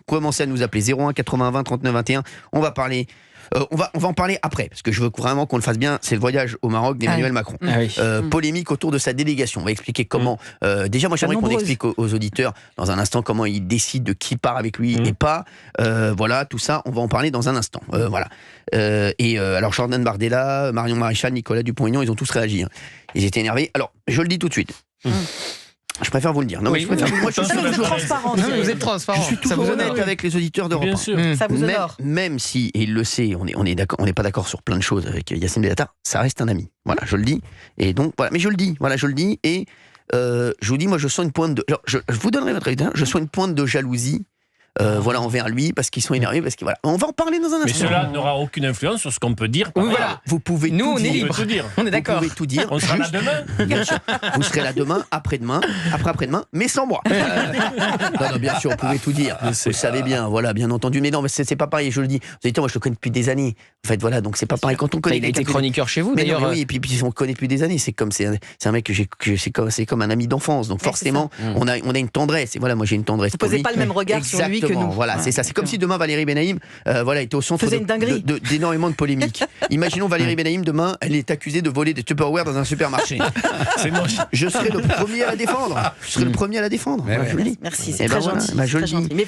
Commencez à nous appeler 01 80 20 39 21. On va parler. On va en parler après, parce que je veux vraiment qu'on le fasse bien. C'est le voyage au Maroc d'Emmanuel Macron. Polémique autour de sa délégation. On va expliquer comment. Déjà, moi, j'aimerais qu'on explique aux auditeurs dans un instant comment il décide de qui part avec lui et pas. Voilà, tout ça, on va en parler dans un instant. Voilà. Alors, Jordan Bardella, Marion Maréchal, Nicolas Dupont-Aignan, ils ont tous réagi. Hein. Ils étaient énervés. Alors, je le dis tout de suite. Je préfère vous le dire. Non, mais je préfère. Moi, je suis toujours transparent. Vous êtes transparent. Je suis toujours honnête avec les auditeurs d'Europe 1. Bien sûr. Ça vous honore. Même si, et il le sait, on est d'accord, on n'est pas d'accord sur plein de choses avec Yacine Bellatar, ça reste un ami. Voilà, je le dis. Et donc, voilà. Mais je le dis. Voilà, je le dis. Et je vous dis, moi, je sens une pointe de. Genre, je vous donnerai votre avis. Je sens une pointe de jalousie. Voilà, envers lui, parce qu'ils sont énervés, parce que voilà. On va en parler dans un instant. Mais cela n'aura aucune influence sur ce qu'on peut dire. Oui, voilà. Vous pouvez Nous, tout on est dire. libre. On est d'accord. Vous pouvez tout dire. On sera là demain. Bien sûr. Vous serez là demain, après-demain, après-après-demain, mais sans moi. Non, bien sûr, vous pouvez tout dire. Vous le savez bien, voilà, bien entendu. Mais non, mais c'est pas pareil, je le dis. Vous allez dire, moi, je le connais depuis des années. En fait, voilà, donc c'est pas pareil quand on connaît. Il a été chroniqueur chez vous, mais d'ailleurs. Non, mais oui, et puis on le connaît depuis des années. C'est un mec que c'est comme un ami d'enfance. Donc forcément, on a une tendresse. Et voilà, moi, j'ai une tendresse. Vous posez pas le même regard sur lui que nous. Voilà, c'est ça. C'est comme si demain Valérie Benaïm, était au centre d'énormément de polémiques. Imaginons Valérie Benaïm demain, elle est accusée de voler des Tupperware dans un supermarché. C'est moche. Je serai le premier à la défendre. Je le dis. Merci, c'est très gentil.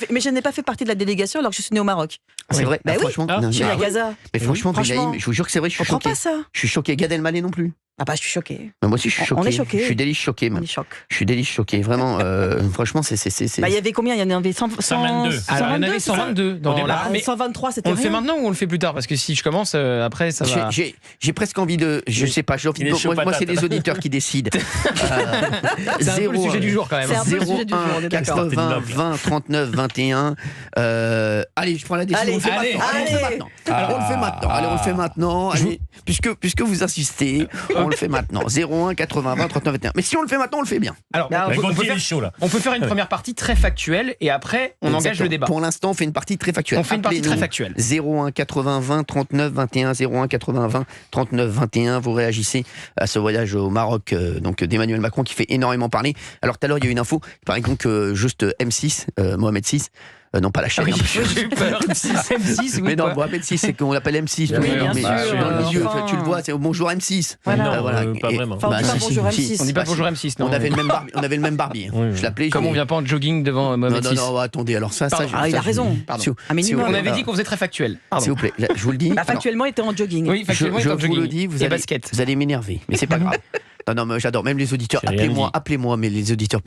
Mais je n'ai pas fait partie de la délégation alors que je suis né au Maroc. C'est vrai. Franchement, je suis à Gaza. Mais franchement, Benaïm, je vous jure que c'est vrai, je suis choqué. Pas ça. Je suis choqué. Gad Elmaleh non plus. Ah bah je suis choqué. Moi aussi je suis choqué. On est choqué. Je suis délice choqué. On est choqué. Je suis délice choqué. Vraiment, franchement, c'est. Bah il y avait combien ? Il y en avait 122. Alors il y en avait 122 dans la. Mais 123 c'était. On le fait maintenant ou on le fait plus tard ? Parce que si je commence après ça va. J'ai presque envie de. Je sais pas. Moi c'est les auditeurs qui décident. C'est un peu le sujet du jour quand même. 01 80 20 39 21. Allez, je prends la décision. On le fait maintenant. Allez, on le fait maintenant. Allez, puisque vous insistez, on le fait maintenant. 01 80 20 39 21. Mais si on le fait maintenant, on le fait bien. Alors, on peut faire une première partie très factuelle et après on engage le débat. Pour l'instant, on fait une partie très factuelle. 01 80 20 39 21. 01 80 20 39 21. Vous réagissez à ce voyage au Maroc donc d'Emmanuel Macron qui fait énormément parler. Alors tout à l'heure, il y a eu une info. Il paraît donc juste M6, Mohamed VI. Non, pas la chaîne. J'ai eu peur. M6, mais non, Mohamed VI, c'est qu'on l'appelle M6. Oui, bien sûr. Dans le milieu, tu le vois, c'est bonjour M6. Voilà. Pas vraiment. Enfin, on dit pas bonjour M6. On dit pas bonjour M6, non. On avait le même barbier. Je l'appelais. Comme on vient pas en jogging devant Mohamed VI. Non, attendez, alors ça. Il a raison. On avait dit qu'on faisait très factuel. S'il vous plaît, je vous le dis. Factuellement, il était en jogging. Oui, factuellement, il était en jogging. Je vous le dis, vous allez m'énerver. Mais c'est pas grave. Non, mais j'adore. Même les auditeurs, appelez-moi, mais les auditeurs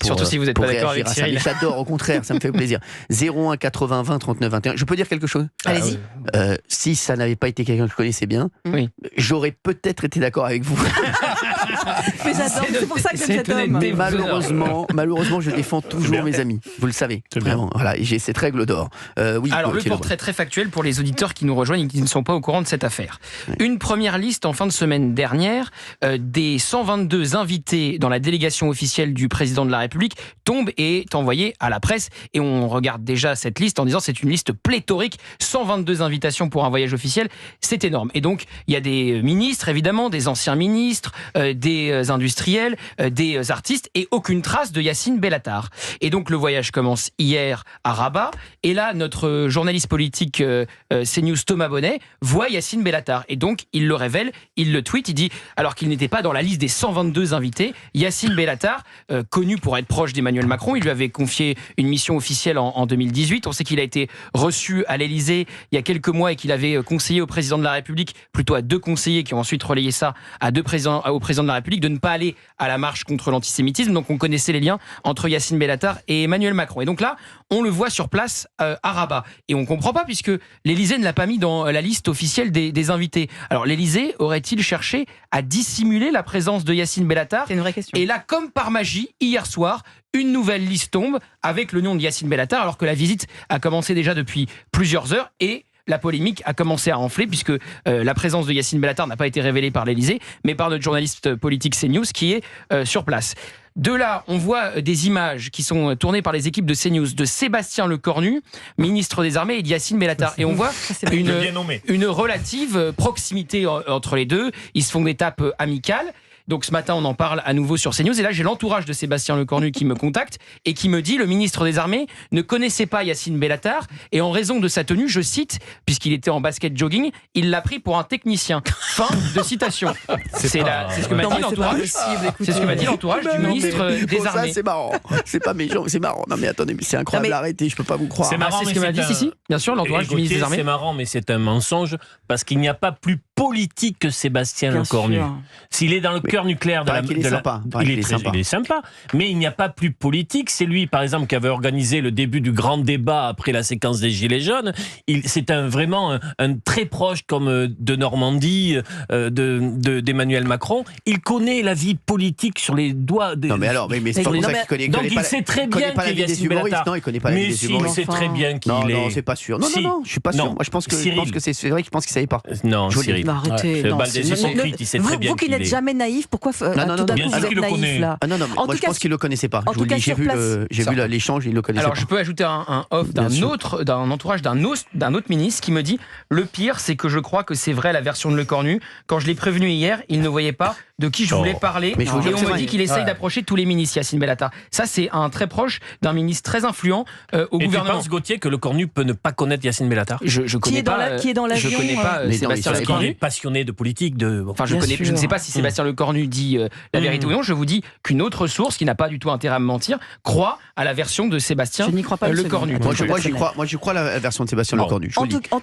surtout si vous n'êtes pas d'accord avec Cyril. J'adore, au contraire, ça me fait plaisir. 01 80 20 39 21. Je peux dire quelque chose ? Allez-y. Si ça n'avait pas été quelqu'un que je connaissais bien, j'aurais peut-être été d'accord avec vous. Mais j'adore, c'est pour ça que j'aime cet homme. Mais malheureusement, je défends toujours mes amis. Vous le savez. Vraiment. Voilà, j'ai cette règle d'or. Alors, le portrait très factuel pour les auditeurs qui nous rejoignent et qui ne sont pas au courant de cette affaire. Une première liste en fin de semaine dernière des 122 invités dans la délégation officielle du président de la République tombe et est envoyée à la presse. Et on regarde déjà cette liste en disant c'est une liste pléthorique. 122 invitations pour un voyage officiel, c'est énorme. Et donc, il y a des ministres, évidemment, des anciens ministres, des industriels, des artistes et aucune trace de Yacine Bellatar. Et donc, le voyage commence hier à Rabat. Et là, notre journaliste politique CNews Thomas Bonnet voit Yacine Bellatar. Et donc, il le révèle, il le tweet, il dit, alors qu'il n'était pas dans la liste des 122 invités, Yacine Bellatar, connu pour être proche d'Emmanuel Macron, il lui avait confié une mission officielle en 2018. On sait qu'il a été reçu à l'Élysée il y a quelques mois et qu'il avait conseillé au président de la République, plutôt à deux conseillers qui ont ensuite relayé ça au président de la République, de ne pas aller à la marche contre l'antisémitisme. Donc on connaissait les liens entre Yacine Bellatar et Emmanuel Macron. Et donc là, on le voit sur place à Rabat. Et on ne comprend pas puisque l'Élysée ne l'a pas mis dans la liste officielle des invités. Alors l'Élysée aurait-il cherché à dissimuler la présence de Yacine Bellatar ? C'est une vraie question. Et là, comme par magie, hier soir, une nouvelle liste tombe avec le nom de Yacine Bellatar, alors que la visite a commencé déjà depuis plusieurs heures et la polémique a commencé à enfler puisque la présence de Yacine Bellatar n'a pas été révélée par l'Élysée, mais par notre journaliste politique CNews qui est sur place. De là, on voit des images qui sont tournées par les équipes de CNews de Sébastien Lecornu, ministre des Armées, et de Yacine Bellatar. Et on voit une relative proximité entre les deux. Ils se font des tapes amicales. Donc ce matin, on en parle à nouveau sur CNews. Et là, j'ai l'entourage de Sébastien Lecornu qui me contacte et qui me dit: le ministre des Armées ne connaissait pas Yacine Bellatar et en raison de sa tenue, je cite, puisqu'il était en basket jogging, il l'a pris pour un technicien. Fin de citation. C'est ce que m'a dit l'entourage. C'est ce que m'a dit l'entourage du ministre des Armées. Ça, c'est marrant. C'est pas méchant, c'est marrant. Non mais attendez, mais c'est incroyable. Arrêtez, je peux pas vous croire. C'est marrant, c'est ce que m'a dit ici. Bien sûr, l'entourage du ministre des Armées. C'est marrant, mais c'est un mensonge parce qu'il n'y a pas plus politique que Sébastien Lecornu. S'il est dans le cœur nucléaire de la... Il est sympa. Mais il n'y a pas plus politique. C'est lui, par exemple, qui avait organisé le début du grand débat après la séquence des Gilets jaunes. C'est vraiment un très proche comme de Normandie, d'Emmanuel Macron. Il connaît la vie politique sur les doigts des... Non mais alors, mais c'est pas pour ça qu'il connaît. Donc il sait très bien qu'il y a Yacine Bellatar. Non, il connaît pas la vie des humoristes. Mais si, il sait très bien qu'il est... Non, c'est pas sûr. Non, je suis pas sûr. Moi, je pense que c'est vrai qu'il pense qu'il savait pas. Non, Cyril. Arrêtez. Il sait très bien vous qui n'êtes jamais naïf, pourquoi tout d'un coup vous êtes naïf là? Non, mais moi je pense qu'il le connaissait pas. Je vous le dis, j'ai vu l'échange, il le connaissait pas. Alors je peux ajouter un off d'un entourage d'un autre ministre qui me dit: le pire, c'est que je crois que c'est vrai la version de Lecornu. Quand je l'ai prévenu hier, il ne voyait pas de qui je voulais parler. Et on me dit qu'il essaye d'approcher tous les ministres, Yacine Bellatar. Ça, c'est un très proche d'un ministre très influent au gouvernement. Tu penses, Gauthier, que Lecornu peut ne pas connaître Yacine Bellatar? Je connais pas. Qui est dans l'avion? Je connais pas Sébastien Lecornu. Il est passionné de politique. Enfin, je ne sais pas si Sébastien Lecornu dit la vérité ou non. Je vous dis qu'une autre source, qui n'a pas du tout intérêt à me mentir, croit à la version de Sébastien Lecornu. Moi, je crois à la version de Sébastien Lecornu.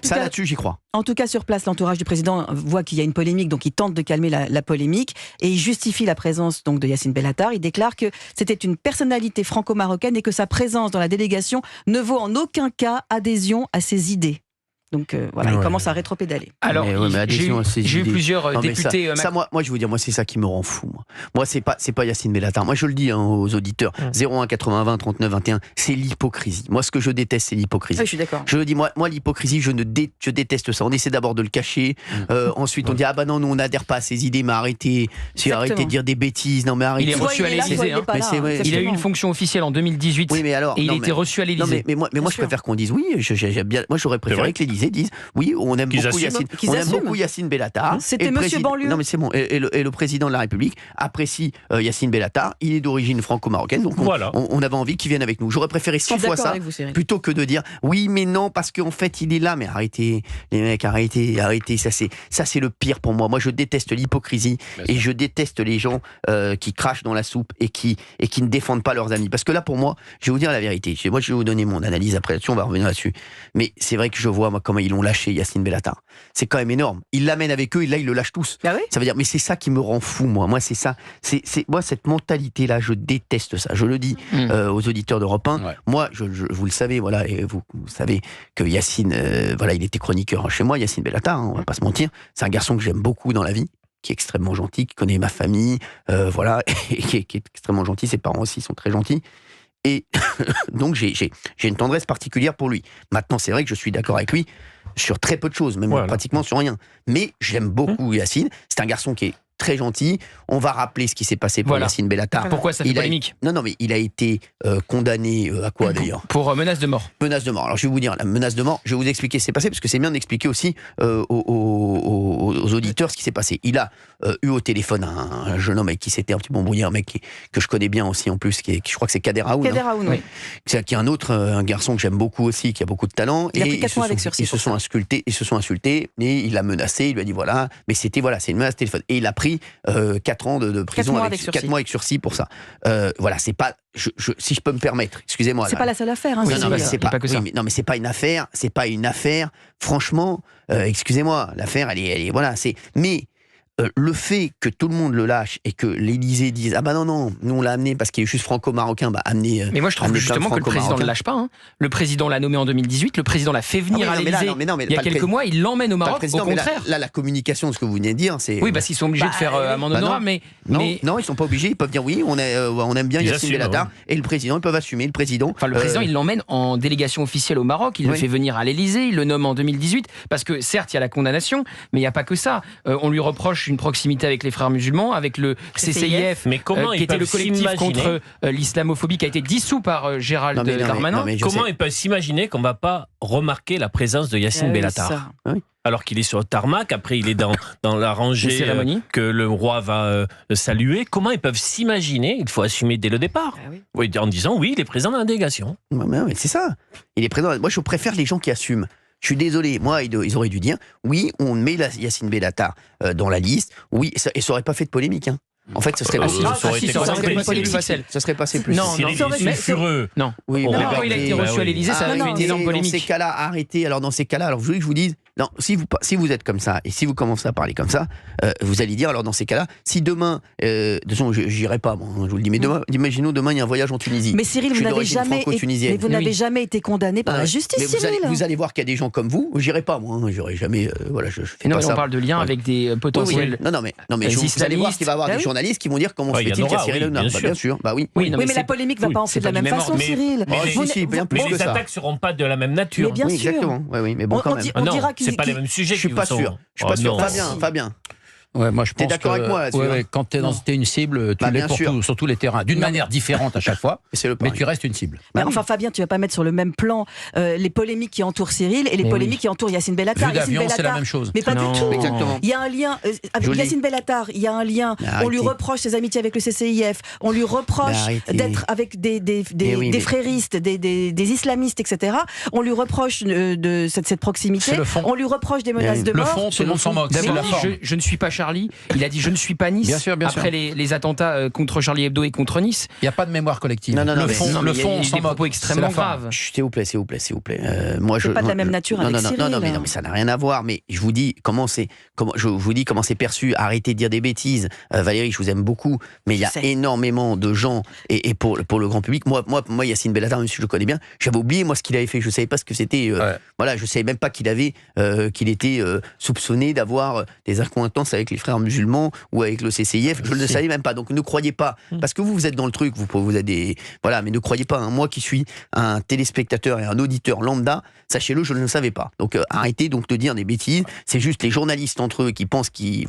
Ça, là-dessus, j'y crois. En tout cas, sur place, l'entourage du président voit qu'il y a une polémique, donc il tente de calmer la polémique et il justifie la présence donc de Yacine Bellatar. Il déclare que c'était une personnalité franco-marocaine et que sa présence dans la délégation ne vaut en aucun cas adhésion à ses idées. Donc il commence à rétropédaler. Alors, j'ai eu plusieurs députés. Moi, je vais vous dire, moi, c'est ça qui me rend fou. Moi, c'est pas Yacine Bellatar. Moi, je le dis aux auditeurs. 01 80 20 39 21, c'est l'hypocrisie. Moi, ce que je déteste, c'est l'hypocrisie. Oui, je suis d'accord. Je le dis, moi, l'hypocrisie, je déteste ça. On essaie d'abord de le cacher. Ensuite, on dit non, nous, on n'adhère pas à ses idées, mais arrêtez de dire des bêtises. Non, mais arrêtez. Il est reçu à l'Élysée. Il a eu une fonction officielle en 2018. Oui, mais alors, et il a été reçu à l'Élysée. Mais moi, je préfère qu'on dise oui. Moi, j'aurais préféré que l'Élysée disent oui, on aime beaucoup Yacine Bellatar. C'était Monsieur Banlieue. Non mais c'est bon. Et le président de la République apprécie Yacine Bellatar. Il est d'origine franco-marocaine, donc on avait envie qu'il vienne avec nous. J'aurais préféré 100 fois ça plutôt que de dire oui, mais non, parce qu'en fait il est là. Mais arrêtez, les mecs, arrêtez. Ça c'est le pire pour moi. Moi je déteste l'hypocrisie et je déteste les gens qui crachent dans la soupe et qui ne défendent pas leurs amis. Parce que là pour moi, je vais vous dire la vérité. Moi je vais vous donner mon analyse après là-dessus. On va revenir là-dessus. Mais c'est vrai que je vois comment ils l'ont lâché Yacine Bellatar. C'est quand même énorme. Il l'amène avec eux et là ils le lâchent tous. Ah oui, ça veut dire, mais c'est ça qui me rend fou, moi. Moi c'est ça. Moi cette mentalité là, je déteste ça. Je le dis aux auditeurs d'Europe 1. Ouais. Moi, vous le savez, voilà, et vous savez que Yacine, il était chroniqueur chez moi, Yacine Bellatar. On va pas se mentir. C'est un garçon que j'aime beaucoup dans la vie, qui est extrêmement gentil, qui connaît ma famille, et qui est extrêmement gentil. Ses parents aussi sont très gentils. Et donc j'ai une tendresse particulière pour lui. Maintenant, c'est vrai que je suis d'accord avec lui sur très peu de choses, même pratiquement sur rien. Mais j'aime beaucoup Yacine. C'est un garçon qui est très gentil. On va rappeler ce qui s'est passé pour Yacine Bellatar. Pourquoi ça fait polémique ? Non, mais il a été condamné à quoi d'ailleurs ? Pour menace de mort. Menace de mort. Alors je vais vous dire, la menace de mort, je vais vous expliquer ce qui s'est passé, parce que c'est bien d'expliquer aussi aux auditeurs ce qui s'est passé. Il a eu au téléphone un jeune homme avec qui s'était un petit peu embrouillé, un mec que je connais bien aussi en plus, je crois que c'est Kader Aoun. Kader Aoun, oui. Qui est un garçon que j'aime beaucoup aussi, qui a beaucoup de talent. Il a pris 4 mois avec sursis. Ils se sont insultés, et il l'a menacé, il lui a dit mais c'est une menace de téléphone. Et il a pris 4 ans de prison, 4 mois avec sursis pour ça. C'est pas, si je peux me permettre, excusez-moi. C'est pas la seule affaire. Hein, non, mais c'est pas que ça. Non, mais c'est pas une affaire. Franchement, excusez-moi, l'affaire, elle est mais le fait que tout le monde le lâche et que l'Élysée dise non, nous on l'a amené parce qu'il est juste franco-marocain, amenez. Mais moi je trouve justement que le président ne le lâche pas. Hein. Le président l'a nommé en 2018, le président l'a fait venir à l'Élysée il y a quelques mois, il l'emmène au Maroc. Au contraire. Là, la communication de ce que vous venez de dire, c'est. Oui, parce qu'ils sont obligés de faire amende honorable, mais. Non, ils sont pas obligés. Ils peuvent dire oui, on aime bien Yacine Bellatar, et le président, ils peuvent assumer. Le président, il l'emmène en délégation officielle au Maroc. Il le fait venir à l'Élysée. Il le nomme en 2018 parce que certes, il y a la condamnation, mais il n'y a pas que ça. On lui reproche une proximité avec les frères musulmans, avec le CCIF, qui était le collectif contre l'islamophobie, qui a été dissous par Gérald Darmanin. Comment ils peuvent s'imaginer qu'on ne va pas remarquer la présence de Yacine Bellatar ? alors qu'il est sur le tarmac, après il est dans la rangée que le roi va saluer. Comment ils peuvent s'imaginer, il faut assumer dès le départ, en disant oui, il est présent dans la délégation. Mais c'est ça, il est présent. Moi je préfère les gens qui assument. Je suis désolé, moi ils auraient dû dire oui, on met Yacine Bellatar dans la liste, oui, et ça aurait pas fait de polémique. En fait, ça serait passé plus. Non, sulfureux. Non. Oui, quand il a été reçu à l'Élysée, ça avait eu une énorme polémique. Dans ces cas-là, arrêtez. Alors dans ces cas-là, alors je voulais que je vous dise, non, si vous êtes comme ça et si vous commencez à parler comme ça, vous allez dire alors dans ces cas-là, si demain, de toute façon, j'irai pas, moi, je vous le dis, mais demain, imaginons demain il y a un voyage en Tunisie. Mais Cyril, vous n'avez jamais été condamné par la justice, Cyril. Vous allez voir qu'il y a des gens comme vous. J'irai pas, moi. J'aurais jamais. Voilà, je fais pas ça. On parle de liens avec des potentiels. Non, mais vous allez voir qu'il va y avoir des journalistes qui vont dire comment se fait-il qu'il y a Cyril Hanouna. Bien sûr. Oui, mais la polémique ne va pas en fait de la même façon, Cyril. Mais les attaques ne seront pas de la même nature. Mais bien sûr. Exactement. Oui, mais bon, quand même. Non, c'est pas les mêmes sujets. Je suis pas sûr. Fabien. Ouais, moi je pense d'accord avec moi là-dessus. Quand t'es une cible, tu l'es sur tous les terrains, d'une manière différente à chaque fois, mais tu restes une cible. Mais enfin Fabien, tu vas pas mettre sur le même plan les polémiques qui entourent Cyril et les polémiques qui entourent Yacine Bellatar. Vue d'avion, c'est la même chose. Mais pas du tout. Exactement. Il y a un lien avec Yacine Bellatar, il y a un lien. On lui reproche ses amitiés avec le CCIF, on lui reproche d'être avec des fréristes, des islamistes, etc. On lui reproche de cette proximité, on lui reproche des menaces de mort. Le fond, tout le monde s'en moque. Je ne suis pas Charlie. Il a dit je ne suis pas Nice. Bien sûr. Après les attentats contre Charlie Hebdo et contre Nice. Il n'y a pas de mémoire collective. Le fond, on s'en moque. Propos extrêmement graves. S'il vous plaît. Moi, c'est pas de la même nature avec Cyril. Non, mais ça n'a rien à voir. Mais je vous dis comment c'est perçu. Arrêtez de dire des bêtises. Valérie, je vous aime beaucoup, mais il y a énormément de gens et pour le grand public. Moi, Yacine Bellatar, même si je le connais bien, j'avais oublié moi ce qu'il avait fait. Je savais pas ce que c'était. Voilà, je savais même pas qu'il était soupçonné d'avoir des accointances avec les frères musulmans ou avec le CCIF, je ne le savais même pas. Donc ne croyez pas, parce que vous êtes dans le truc, vous êtes des... Voilà, mais ne croyez pas, moi qui suis un téléspectateur et un auditeur lambda, sachez-le, je ne le savais pas. Donc arrêtez donc de dire des bêtises, c'est juste les journalistes entre eux qui pensent que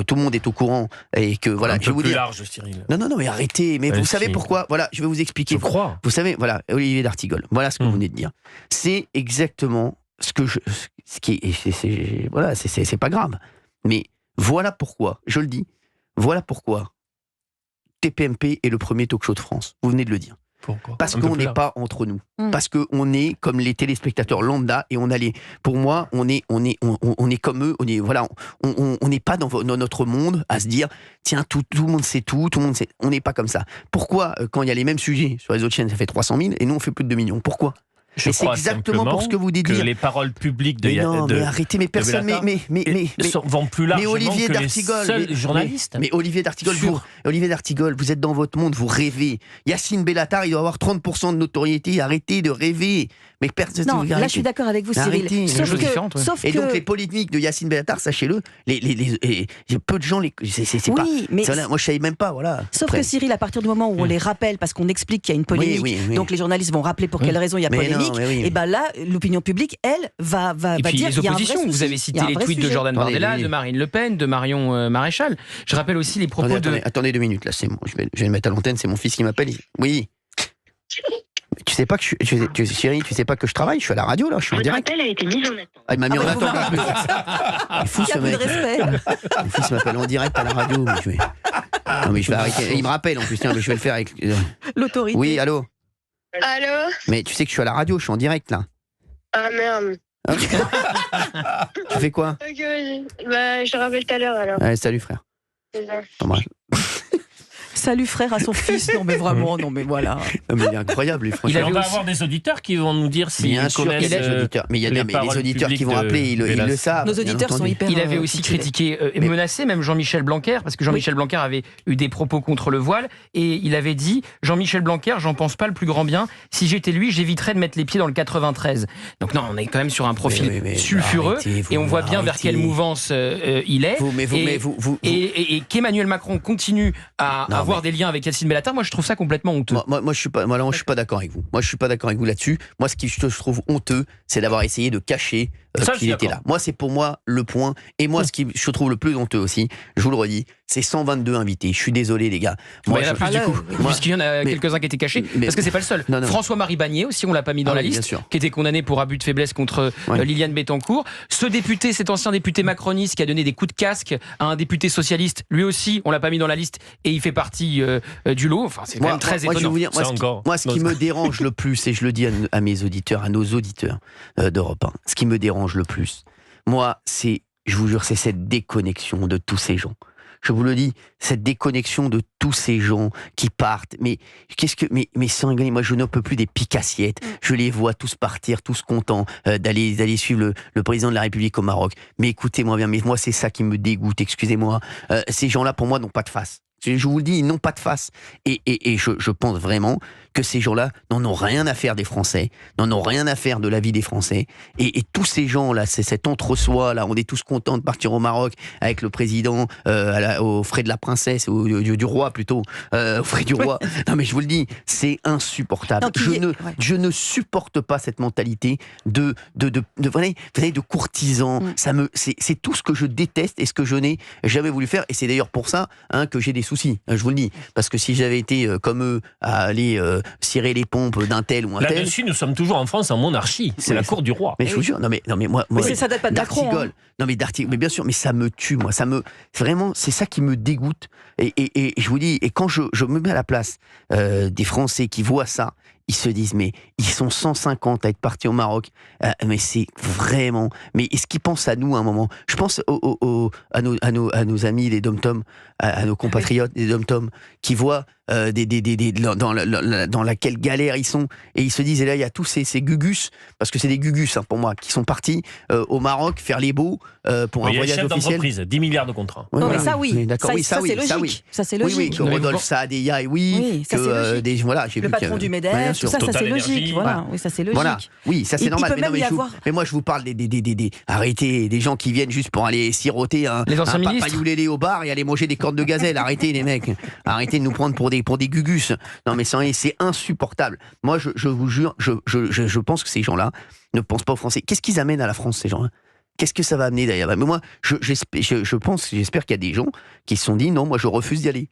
tout le monde est au courant et que voilà... Un peu plus large, Cyril. Non, mais arrêtez, mais vous savez pourquoi? Voilà, je vais vous expliquer. Je crois. Vous savez, voilà, Olivier d'Artigol, voilà ce que vous venez de dire. C'est exactement c'est pas grave. Mais voilà pourquoi, je le dis, voilà pourquoi TPMP est le premier talk-show de France. Vous venez de le dire. Pourquoi? Parce qu'on n'est pas entre nous. Parce qu'on est comme les téléspectateurs lambda et pour moi, on est comme eux. On n'est pas dans notre monde à se dire tiens, tout le monde sait tout le monde sait. On n'est pas comme ça. Pourquoi quand il y a les mêmes sujets sur les autres chaînes, ça fait 300 000 et nous on fait plus de 2 millions? Pourquoi? Mais c'est exactement pour ce que vous dites. Que les paroles publiques de arrêtez, mais personne, vont plus largement Olivier que D'Artigol, les seuls journalistes. Mais Olivier D'Artigol, vous êtes dans votre monde, vous rêvez. Yacine Bellatar, il doit avoir 30% de notoriété. Arrêtez de rêver. Mais non, là je suis d'accord avec vous, Cyril. Et donc les polémiques de Yacine Bellatar, sachez-le, peu de gens c'est pas. Mais moi je savais même pas, voilà. Sauf que Cyril, à partir du moment où on les rappelle, parce qu'on explique qu'il y a une polémique, donc les journalistes vont rappeler pour quelle raison il y a polémique. Et ben là, l'opinion publique, elle, va dire les oppositions. Vous avez cité les tweets de Jordan Bardella, de Marine Le Pen, de Marion Maréchal. Je rappelle aussi les propos Attendez 2 minutes, là, c'est bon. Je vais le mettre à l'antenne, c'est mon fils qui m'appelle. Oui. Tu sais pas que Cyril, tu sais pas que je travaille, je suis à la radio là, je suis en direct. Votre appel a été mis en attente. Il m'a mis en attente. Il fout ce mec. Mon fils m'appelle en direct à la radio. Non mais je vais arrêter. Il me rappelle en plus, tiens, mais je vais le faire avec l'autorité. Oui, allô. Allô. Mais tu sais que je suis à la radio, je suis en direct là. Ah merde. Tu fais quoi? Ok, je te rappelle tout à l'heure alors. Allez, salut frère. T'embrasse. Salut frère à son fils, non mais vraiment, non mais voilà. Non, mais il est incroyable, franchement. On va avoir des auditeurs qui vont nous dire s'ils connaissent les auditeurs. Mais il y a les auditeurs qui vont appeler, ils le savent. Nos auditeurs sont hyper. Il avait aussi critiqué et menacé même Jean-Michel Blanquer, parce que Jean-Michel Blanquer avait eu des propos contre le voile, et il avait dit Jean-Michel Blanquer, j'en pense pas le plus grand bien. Si j'étais lui, j'évieterais de mettre les pieds dans le 93. Donc non, on est quand même sur un profil sulfureux, et on voit bien vers quelle mouvance il est. Et qu'Emmanuel Macron continue à avoir des liens avec Yacine Bellatar, moi je trouve ça complètement honteux. Moi je suis pas d'accord avec vous. Moi je suis pas d'accord avec vous là-dessus. Moi ce qui je trouve honteux, c'est d'avoir essayé de cacher qu'il était là. Moi c'est pour moi le point. Et moi ce qui je trouve le plus honteux aussi, je vous le redis, c'est 122 invités. Je suis désolé, les gars. Moi, puisqu'il y en a quelques-uns qui étaient cachés, parce que c'est pas le seul. François-Marie Bagné aussi, on l'a pas mis dans la liste, qui était condamné pour abus de faiblesse contre Liliane Bettencourt. Ce député, cet ancien député macroniste qui a donné des coups de casque à un député socialiste, lui aussi, on l'a pas mis dans la liste et il fait partie du lot. Enfin, c'est quand même très étonnant. Ce qui me dérange le plus, et je le dis à mes auditeurs, à nos auditeurs d'Europe 1, ce qui me dérange le plus, moi, je vous jure, c'est cette déconnexion de tous ces gens. Je vous le dis, cette déconnexion de tous ces gens qui partent. Mais sanguinés, moi je ne peux plus des piques-assiettes. Je les vois tous partir, tous contents d'aller suivre le président de la République au Maroc. Mais écoutez-moi bien, mais moi c'est ça qui me dégoûte, excusez-moi. Ces gens-là, pour moi, n'ont pas de face. Je vous le dis, ils n'ont pas de face. Et je pense vraiment que ces gens-là n'en ont rien à faire des Français, n'en ont rien à faire de la vie des Français. Et tous ces gens-là, c'est cet entre-soi, là, on est tous contents de partir au Maroc avec le président aux frais de la princesse, du roi plutôt, aux frais du roi. Non mais je vous le dis, c'est insupportable. Je ne supporte pas cette mentalité de courtisan. C'est tout ce que je déteste et ce que je n'ai jamais voulu faire. Et c'est d'ailleurs pour ça que j'ai des soucis, je vous le dis. Parce que si j'avais été comme eux à aller cirer les pompes d'un tel ou un tel... Là-dessus, nous sommes toujours en France en monarchie. C'est la cour du roi. Mais je vous jure, non mais moi ça date pas de Macron. Non mais mais bien sûr, mais ça me tue, moi. Vraiment, c'est ça qui me dégoûte. Et je vous dis, et quand je me mets à la place des Français qui voient ça, ils se disent, mais ils sont 150 à être partis au Maroc, mais c'est vraiment... Mais est-ce qu'ils pensent à nous à un moment? Je pense à nos amis, les dom-toms, à nos compatriotes, les dom-toms, qui voient dans laquelle galère ils sont, et ils se disent, et là il y a tous ces gugus, parce que c'est des gugus pour moi, qui sont partis au Maroc faire les beaux pour un voyage officiel. 10 milliards de contrats. Mais ça oui, ça c'est logique. Que Rodolphe Saadeya, j'ai le patron du MEDEF, tout ça c'est logique. Voilà, oui, ça c'est logique. Voilà, oui, ça c'est normal. Mais moi je vous parle arrêtez, des gens qui viennent juste pour aller siroter un papayoulélé au bar et aller manger des cornes de gazelle. Arrêtez les mecs, arrêtez de nous prendre pour des gugus. Non mais c'est insupportable. Moi je vous jure, je pense que ces gens-là ne pensent pas aux Français. Qu'est-ce qu'ils amènent à la France, ces gens-là? Qu'est-ce que ça va amener d'ailleurs? Mais moi j'espère qu'il y a des gens qui se sont dit non, moi je refuse d'y aller.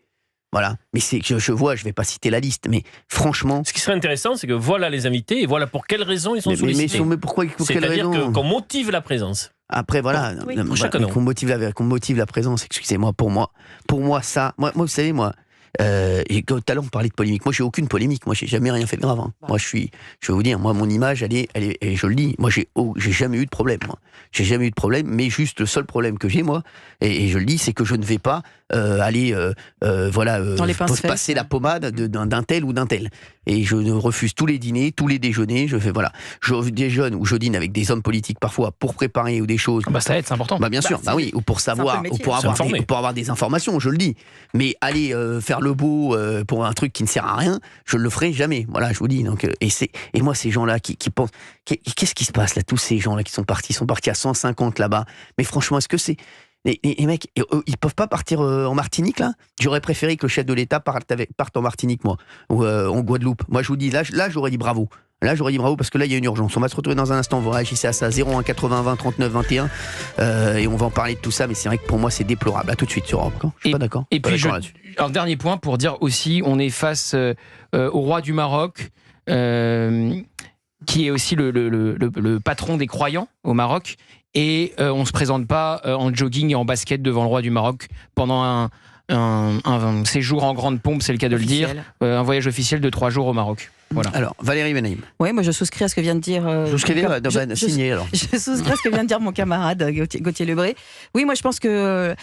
Voilà, mais je vais pas citer la liste, mais franchement... Ce qui serait intéressant, c'est que voilà les invités, et voilà pour quelles raisons ils sont sollicités. Mais pourquoi, pour quelles raisons? C'est-à-dire qu'on motive la présence. Après, voilà, qu'on motive la présence, excusez-moi, pour moi, ça... Moi, vous savez, tout à l'heure on parlait de polémique. Moi j'ai aucune polémique. Moi j'ai jamais rien fait de grave. Moi je vais vous dire, moi mon image elle est et je le dis. Moi j'ai jamais eu de problème. J'ai jamais eu de problème. Mais juste le seul problème que j'ai moi et je le dis, c'est que je ne vais pas aller passer la pommade d'un tel ou d'un tel. Et je refuse tous les dîners, tous les déjeuners. Je déjeune ou je dîne avec des hommes politiques parfois pour préparer ou des choses. Ça aide, c'est important. Bien sûr. Oui, ou pour savoir, ou pour avoir des informations. Je le dis. Mais aller faire le beau pour un truc qui ne sert à rien, je ne le ferai jamais. Voilà, je vous dis. Donc, et moi, ces gens-là qui pensent, qu'est-ce qui se passe là? Tous ces gens-là qui sont partis à 150 là-bas. Mais franchement, est-ce que c'est... Les mecs, ils peuvent pas partir en Martinique là? J'aurais préféré que le chef de l'État parte en Martinique, moi, ou en Guadeloupe. Moi, je vous dis, là j'aurais dit bravo. Là, j'aurais dit bravo parce que là, il y a une urgence. On va se retrouver dans un instant. Vous réagissez à ça, 01 80 20 39 21. Et on va en parler de tout ça. Mais c'est vrai que pour moi, c'est déplorable. À tout de suite sur Europe. Je suis pas d'accord. Et puis, un dernier point pour dire aussi, on est face au roi du Maroc, qui est aussi le patron des croyants au Maroc. Et on ne se présente pas en jogging et en basket devant le roi du Maroc pendant un séjour en grande pompe, c'est le cas de le dire, un voyage officiel de 3 jours au Maroc. Voilà. Alors, Valérie Benaïm. Oui, moi je souscris à ce que vient de dire... Je souscris à ce que vient de dire mon camarade Gauthier Lebray. Oui, moi je pense que...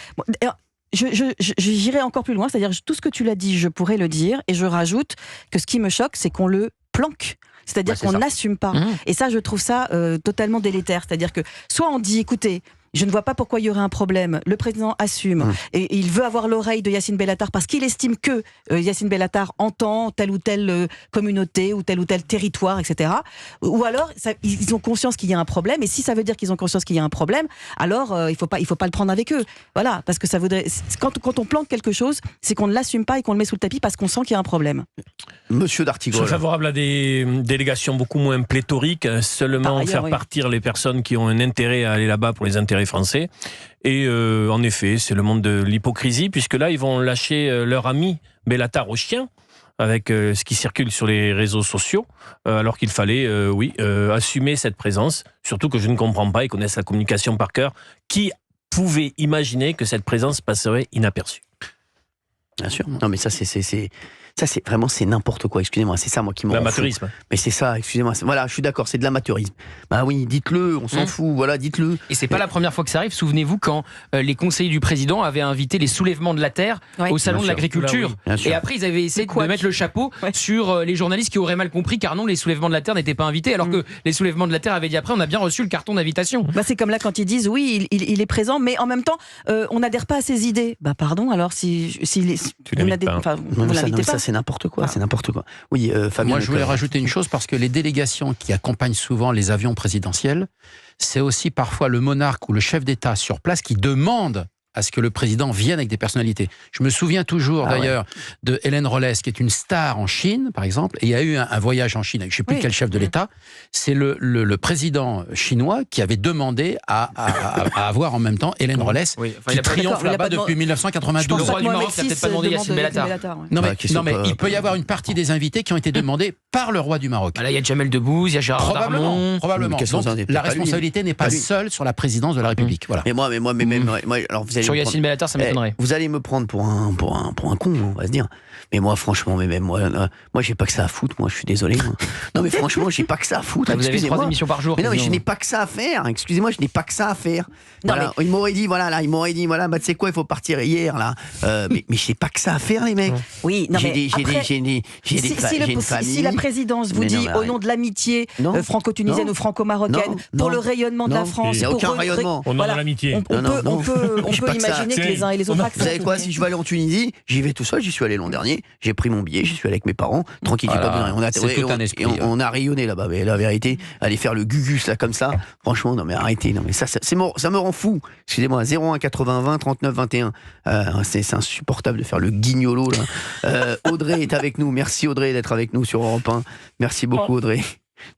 J'irai encore plus loin, c'est-à-dire tout ce que tu l'as dit, je pourrais le dire, et je rajoute que ce qui me choque, c'est qu'on le planque. C'est-à-dire qu'on n'assume pas. Et ça, je trouve ça totalement délétère. C'est-à-dire que soit on dit, écoutez, je ne vois pas pourquoi il y aurait un problème. Le président assume et il veut avoir l'oreille de Yacine Bellatar parce qu'il estime que Yacine Bellatar entend telle ou telle communauté ou tel territoire, etc. Ou alors, ils ont conscience qu'il y a un problème. Et si ça veut dire qu'ils ont conscience qu'il y a un problème, alors il faut pas le prendre avec eux. Voilà, parce que ça voudrait... Quand on planque quelque chose, c'est qu'on ne l'assume pas et qu'on le met sous le tapis parce qu'on sent qu'il y a un problème. Monsieur D'Artigol. Je suis favorable à des délégations beaucoup moins pléthoriques, seulement faire partir les personnes qui ont un intérêt à aller là-bas pour les intérêts les Français. Et en effet, c'est le monde de l'hypocrisie, puisque là, ils vont lâcher leur ami Bellatar au chien, avec ce qui circule sur les réseaux sociaux, alors qu'il fallait, assumer cette présence, surtout que je ne comprends pas, ils connaissent la communication par cœur, qui pouvait imaginer que cette présence passerait inaperçue. Bien sûr. Non, mais ça, c'est vraiment, c'est n'importe quoi. Excusez-moi, c'est ça, moi, qui me rend fou. L'amateurisme. Mais c'est ça, excusez-moi. Voilà, je suis d'accord, c'est de l'amateurisme. Bah oui, dites-le, on s'en fout, voilà, dites-le. Et c'est pas la première fois que ça arrive. Souvenez-vous quand les conseillers du président avaient invité les soulèvements de la terre au salon de l'agriculture. Et après, ils avaient essayé de mettre le chapeau sur les journalistes qui auraient mal compris, car non, les soulèvements de la terre n'étaient pas invités, alors que les soulèvements de la terre avaient dit après, on a bien reçu le carton d'invitation. Bah c'est comme là quand ils disent oui, il est présent, mais en même temps, on n'adhère pas à ses idées. Bah pardon, alors si vous l'invitez pas. Ça, c'est n'importe quoi. C'est n'importe quoi. Oui, Fabien. Moi, je voulais rajouter une chose, parce que les délégations qui accompagnent souvent les avions présidentiels, c'est aussi parfois le monarque ou le chef d'État sur place qui demande à ce que le président vienne avec des personnalités. Je me souviens toujours d'ailleurs de Hélène Rollès, qui est une star en Chine, par exemple, et il y a eu un voyage en Chine avec je ne sais plus quel chef de l'État. C'est le président chinois qui avait demandé à avoir en même temps Hélène Rollès, qui triomphe là-bas depuis 1992. Le roi du Maroc n'a peut-être pas demandé Yacine Bellatar. Non, mais il peut y avoir une partie des invités qui ont été demandés par le roi du Maroc. Là, il y a Jamel Debbouze, il y a Gérard Darmon. Probablement. Donc, la responsabilité n'est pas seule sur la présidence de la République. Voilà. Mais moi, alors vous allez sur Yacine Bellatar, ça m'étonnerait. Vous allez me prendre pour un con, on va se dire. Mais moi, franchement, moi, j'ai pas que ça à foutre. Moi, je suis désolé. Moi. Non, mais franchement, j'ai pas que ça à foutre. Vous avez 3 émissions par jour. Mais non, mais je n'ai pas que ça à faire. Excusez-moi, je n'ai pas que ça à faire. Voilà. Il m'aurait dit, tu sais quoi, il faut partir hier, là. Mais je n'ai pas que ça à faire, les mecs. Oui, non, mais si la présidence vous dit au nom de l'amitié franco-tunisienne ou franco-marocaine, pour le rayonnement de la France, il n'y a aucun rayonnement. Au nom de l'amitié. On peut imaginer que les uns et les autres acceptent. Vous savez quoi, si je vais aller en Tunisie, j'y vais tout seul, j'y suis allé l'an dernier, j'ai pris mon billet, j'y suis allé avec mes parents, tranquille, j'ai pas besoin. On a rayonné là-bas, mais la vérité, aller faire le gugus là comme ça, franchement, non mais arrêtez, non mais ça me rend fou. Excusez-moi, 01 80 20 39 21, c'est insupportable de faire le guignolo là. Audrey est avec nous, merci Audrey d'être avec nous sur Europe 1, merci beaucoup Audrey.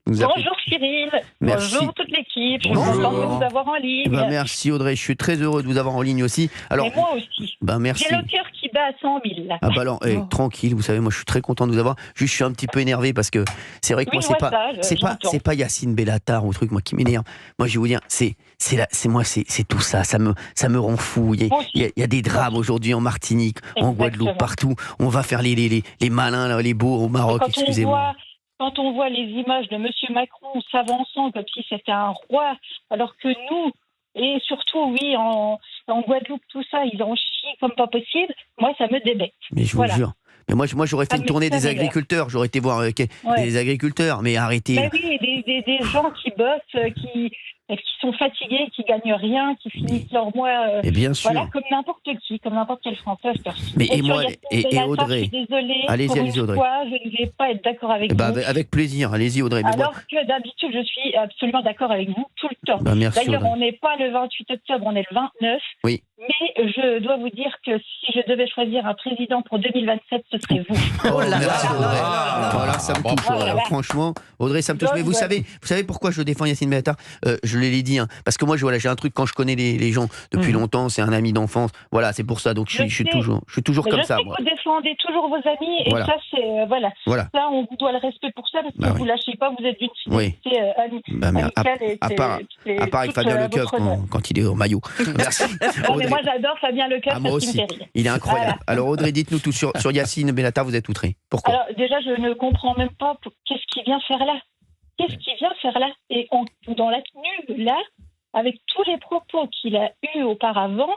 Bonjour Cyril, merci. Bonjour toute l'équipe, je suis content de vous avoir en ligne. Merci Audrey, je suis très heureux de vous avoir en ligne aussi. Alors, et moi aussi. Merci. J'ai le cœur qui bat à 100 000 là. Ah bah alors, tranquille, vous savez, moi je suis très content de vous avoir. Juste, je suis un petit peu énervé parce que c'est vrai que moi c'est pas Yacine Bellatar ou truc moi qui m'énerve. Moi je vais vous dire, c'est tout ça, ça me rend fou. Il y a des drames aujourd'hui en Martinique, en Guadeloupe, partout. On va faire les malins, là, les beaux au Maroc, excusez-moi. Quand on voit les images de M. Macron s'avançant comme si c'était un roi, alors que nous, et surtout, en Guadeloupe, tout ça, ils en chient comme pas possible, moi, ça me débecte. Mais je vous jure. Mais moi j'aurais fait une tournée des agriculteurs, j'aurais été voir des agriculteurs, mais arrêtez. Mais oui, des gens qui bossent, qui sont fatigués, qui gagnent rien, qui finissent leur mois, bien sûr. Voilà, comme n'importe qui, comme n'importe quel Français. Mais et moi, et Audrey, je suis désolée, allez-y Audrey. Je ne vais pas être d'accord avec vous. Avec plaisir, allez-y Audrey. Alors que d'habitude, je suis absolument d'accord avec vous tout le temps. Merci, d'ailleurs, Audrey. on n'est pas le 28 octobre, on est le 29. Oui. Mais je dois vous dire que si je devais choisir un président pour 2027, ce serait vous. Oh là là. Voilà, ça me touche. Alors, franchement, Audrey, ça me touche. Mais vous savez pourquoi je défends Yacine Bellatar ? Je l'ai dit, parce que moi, j'ai un truc quand je connais les gens depuis longtemps, c'est un ami d'enfance. Voilà, c'est pour ça. Donc je suis toujours comme ça. Moi. Vous défendez toujours vos amis et ça, c'est voilà. Ça, on vous doit le respect pour ça parce que vous lâchez pas. Vous êtes d'une fidélité amicale. À part avec Fabien Lecoeuf quand il est au maillot. Merci. Moi, j'adore Fabien Lecoeuf. Moi aussi. Il est incroyable. Voilà. Alors, Audrey, dites-nous tout sur Yacine Bellatar. Vous êtes outrée. Pourquoi ? Alors, déjà, je ne comprends même pas qu'est-ce qu'il vient faire là. Qu'est-ce qu'il vient faire là ? Et dans la tenue, là, avec tous les propos qu'il a eus auparavant,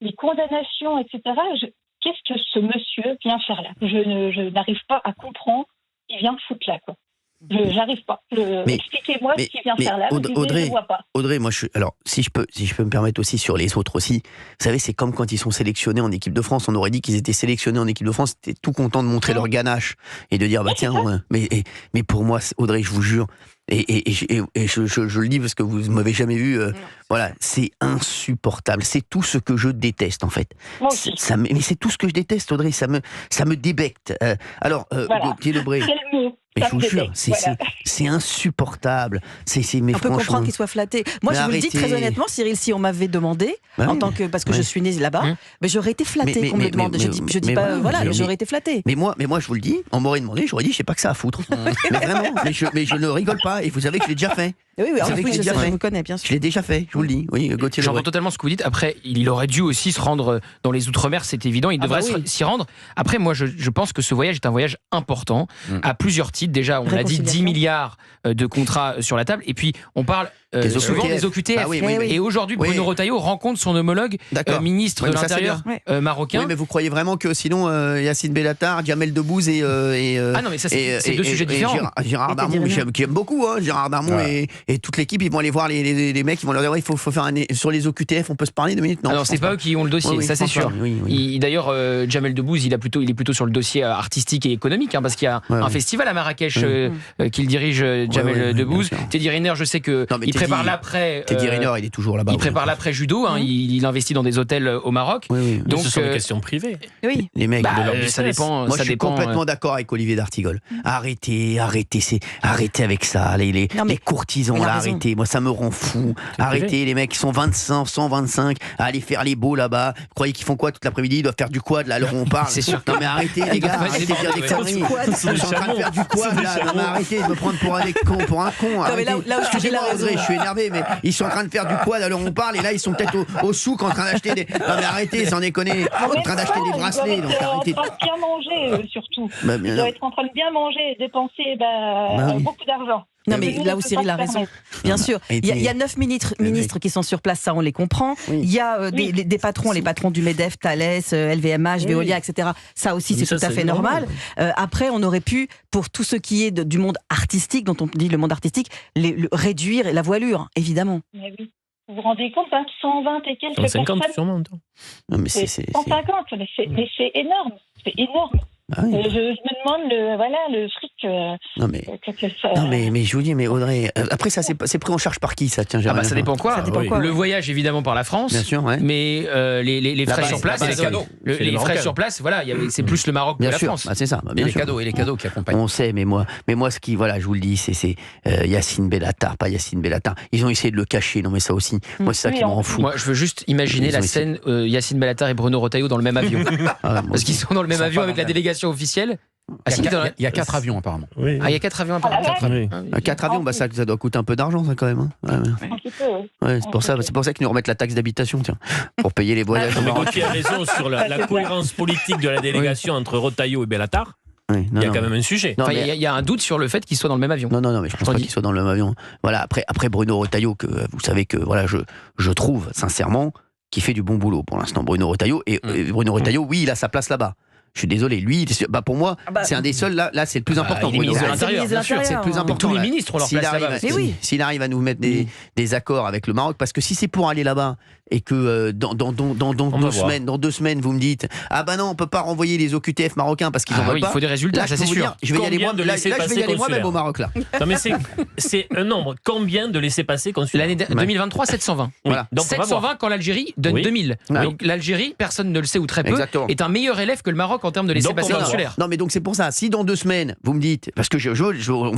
les condamnations, etc., qu'est-ce que ce monsieur vient faire là ? Je n'arrive pas à comprendre ce qu'il vient foutre là, quoi. J'arrive pas. Expliquez-moi ce qu'il vient faire là. Audrey, je vois pas. Audrey, moi, alors, si je peux me permettre aussi sur les autres aussi, vous savez, c'est comme quand ils sont sélectionnés en équipe de France. On aurait dit qu'ils étaient sélectionnés en équipe de France, ils étaient tout contents de montrer leur ganache et de dire, tiens, mais pour moi, Audrey, je vous jure, Et je le dis parce que vous ne m'avez jamais vu. Voilà, c'est insupportable. C'est tout ce que je déteste, en fait. Mais c'est tout ce que je déteste, Audrey. Ça me débecte. Alors, Gauthier Lebray. Mais je vous jure, c'est insupportable. Mais on peut comprendre qu'il soit flatté. Moi, je vous le dis très honnêtement, Cyril, si on m'avait demandé, parce que je suis née là-bas, mais j'aurais été flatté qu'on me le demande. Je dis pas, mais j'aurais été flatté. Mais moi, je vous le dis, on m'aurait demandé, j'aurais dit, je sais pas que ça à foutre. Mais vraiment, mais je ne rigole pas. Et vous savez que je l'ai déjà fait. Oui, je vous connais, bien sûr. Je l'ai déjà fait, je vous le dis. Oui, Gauthier. J'entends totalement ce que vous dites. Après, il aurait dû aussi se rendre dans les Outre-mer, c'est évident. Il devrait s'y rendre. Après, moi, je pense que ce voyage est un voyage important à plusieurs titres. Déjà, on a dit 10 milliards de contrats sur la table. Et puis, on parle souvent des OQTF. Et aujourd'hui, Bruno Retailleau rencontre son homologue ministre de l'Intérieur marocain. Oui, mais vous croyez vraiment que sinon Yacine Bellatar, Jamel Debbouze et ah non, mais ça, c'est deux sujets différents. Gérard Darmon, qui aime beaucoup, Gérard Darmon et toute l'équipe, ils vont aller voir les mecs, ils vont leur dire il faut faire sur les OQTF, on peut se parler 2 minutes. Non, alors c'est pas eux qui ont le dossier, ça c'est sûr. D'ailleurs, Jamel Debbouze, il est plutôt sur le dossier artistique et économique, parce qu'il y a un festival à Marrakech qu'il dirige, Jamel Debbouze. Teddy Riner, je sais que il prépare l'après. Teddy Riner, il est toujours là-bas. Il prépare l'après judo. Il investit dans des hôtels au Maroc. Donc ce sont des questions privées. Oui. Les mecs, ça dépend. Moi, je suis complètement d'accord avec Olivier d'Artigol. Arrêtez avec ça. Les courtisans, là, arrêtez. Moi, ça me rend fou. Arrêtez, les mecs qui sont 125 à aller faire les beaux là-bas. Vous croyez qu'ils font quoi toute l'après-midi? Ils doivent faire du quad, là, alors on parle. C'est sûr. Non, mais arrêtez, les gars. Arrêtez de dire des conneries. Ils sont en train de faire du quad, là. Non, mais arrêtez de me prendre pour un con. Excusez-moi, Audrey, je suis énervé, mais ils sont en train de faire du quad, alors on parle, et là, ils sont peut-être au souk en train d'acheter des. Non, mais arrêtez, sans déconner. En train d'acheter des bracelets. Donc arrêtez. Ils doivent être en train de bien manger, surtout. Ils doivent être en train de bien manger et dépenser beaucoup d'argent. Non, mais là où Cyril a raison, bien sûr. Il y a 9 ministres qui sont sur place, ça on les comprend. Il y a des patrons, les patrons du MEDEF, Thales, LVMH, Veolia, etc. Ça aussi, c'est tout à fait normal. Après, on aurait pu, pour tout ce qui est du monde artistique, dont on dit le monde artistique, réduire la voilure, évidemment. Mais oui. Vous vous rendez compte, 120 et quelques 150 personnes. sûrement. Non, mais c'est 150, mais c'est énorme. C'est énorme. Je me demande le fric. Non mais je vous dis, mais Audrey, après ça c'est pris en charge par qui ça? Tiens, ça dépend quoi. Le voyage évidemment par la France. Bien sûr, mais les frais sur place, les frais sur place, voilà, c'est plus le Maroc que la France. C'est ça. Et les cadeaux qui accompagnent. On sait, mais moi ce qui, voilà, je vous le dis, c'est Yacine Bellatar, pas Yacine Bellatar. Ils ont essayé de le cacher, non mais ça aussi. Moi c'est ça qui me rend fou. Moi je veux juste imaginer la scène Yacine Bellatar et Bruno Retailleau dans le même avion, parce qu'ils sont dans le même avion avec la délégation officielle. Il y a 4 avions apparemment. Il y a 4 avions apparemment. 4 avions, ça doit coûter un peu d'argent, ça quand même. C'est pour ça qu'ils nous remettent la taxe d'habitation, tiens, pour payer les voyages. Mais Gauthier a raison sur la cohérence politique de la délégation entre Retailleau et Bellatar. Il y a quand même un sujet. Il y a un doute sur le fait qu'ils soient dans le même avion. Non, mais je pense pas qu'ils soient dans le même avion. Voilà, après Bruno Retailleau, que vous savez que voilà, je trouve sincèrement qu'il fait du bon boulot pour l'instant, Bruno Retailleau. Et Bruno Retailleau, oui, il a sa place là-bas. Je suis désolé, lui, pour moi, c'est un des seuls, là c'est le plus important. Il est ministre de l'Intérieur, bien sûr, c'est le plus important. Tous les ministres ont leur place là-bas. S'il arrive à nous mettre des accords avec le Maroc, parce que si c'est pour aller là-bas, et que dans 2 semaines, vous me dites non, on peut pas renvoyer les OQTF marocains parce qu'ils en veulent pas. Il faut des résultats, là, ça c'est sûr. Je vais y aller moi-même au Maroc là. Non mais c'est un nombre. Combien de laissez-passer consulaires? L'année 2023, 720. Voilà. Donc 720 quand l'Algérie donne 2000. Donc l'Algérie, personne ne le sait ou très peu, est un meilleur élève que le Maroc en termes de laissez-passer consulaires. Non mais donc c'est pour ça. Si dans 2 semaines vous me dites, parce que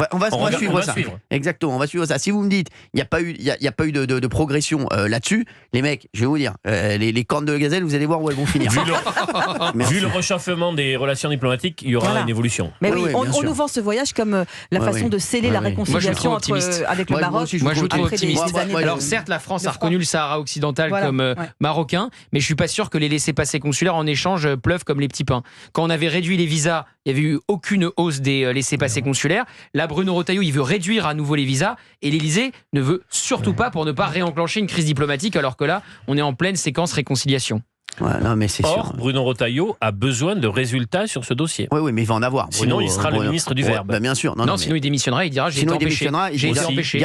on va suivre ça. Exactement, on va suivre ça. Si vous me dites, il n'y a pas eu de progression là-dessus, les mecs, je vais vous dire, les cornes de gazelle, vous allez voir où elles vont finir. Vu le réchauffement des relations diplomatiques, il y aura une évolution. Mais on nous vend ce voyage comme la façon de sceller la réconciliation avec le Maroc. Moi, je vous trouve optimiste. Alors, certes, la France a reconnu le Sahara occidental comme marocain, mais je suis pas sûr que les laissez-passer consulaires en échange pleuvent comme les petits pains. Quand on avait réduit les visas, il n'y avait eu aucune hausse des laissez-passer consulaires. Là, Bruno Retailleau, il veut réduire à nouveau les visas, et l'Élysée ne veut surtout pas pour ne pas réenclencher une crise diplomatique, alors que là, on est en pleine séquence réconciliation. Non, mais c'est sûr. Bruno Retailleau a besoin de résultats sur ce dossier. Oui, mais il va en avoir. Sinon, il sera le ministre du Verbe. Bien sûr. Non, sinon il démissionnera, il dira j'ai été empêché.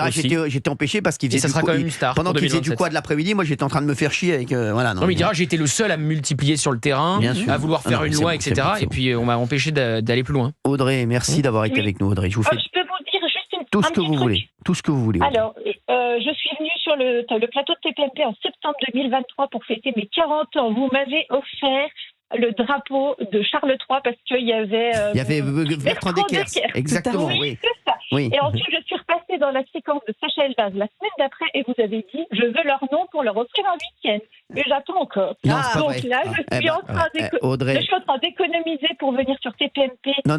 J'étais empêché parce qu'il faisait ça sera quand même une star. Pendant qu'il faisait du quad l'après-midi, moi j'étais en train de me faire chier avec. Non, mais il dira j'ai été le seul à me multiplier sur le terrain, à vouloir faire une loi, etc. Et puis on m'a empêché d'aller plus loin. Audrey, merci d'avoir été avec nous, Audrey. Je peux vous dire juste une Tout ce que vous voulez. Tout ce que vous voulez. Alors, je suis venue sur le plateau de TPMP en septembre 2023 pour fêter mes 40 ans. Vous m'avez offert le drapeau de Charles III parce qu'il y avait... il y avait Bertrand Deckers. Exactement, oui. C'est ça. Oui. Et ensuite, je suis repassée dans la séquence de Sacha Elbaz la semaine d'après et vous avez dit, je veux leur nom pour leur offrir un week-end. Et j'attends encore. Non, donc là, je suis en train d'économiser pour venir sur TPMP. Non,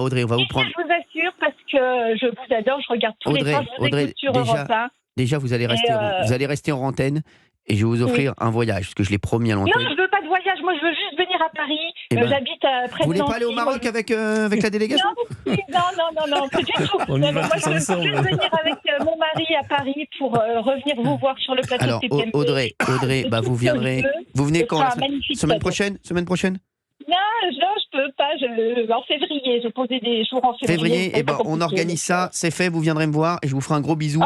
Audrey, on va vous prendre... Je vous assure, parce que je vous adore, je regarde tous les temps, je vous écoute sur Europe 1. Déjà, vous allez rester en antenne. Et je vais vous offrir un voyage, parce que je l'ai promis à l'antenne. Non, je veux pas de voyage, moi je veux juste venir à Paris. J'habite près de Nancy. Vous voulez pas aller au Maroc avec la délégation? Non, pas du tout. Moi je veux juste venir avec mon mari à Paris pour revenir vous voir sur le plateau de TPMP. Audrey, vous viendrez. Vous venez quand? Semaine prochaine? Non, je peux pas. En février, j'ai posé des jours en février. On organise ça, c'est fait, vous viendrez me voir et je vous ferai un gros bisou.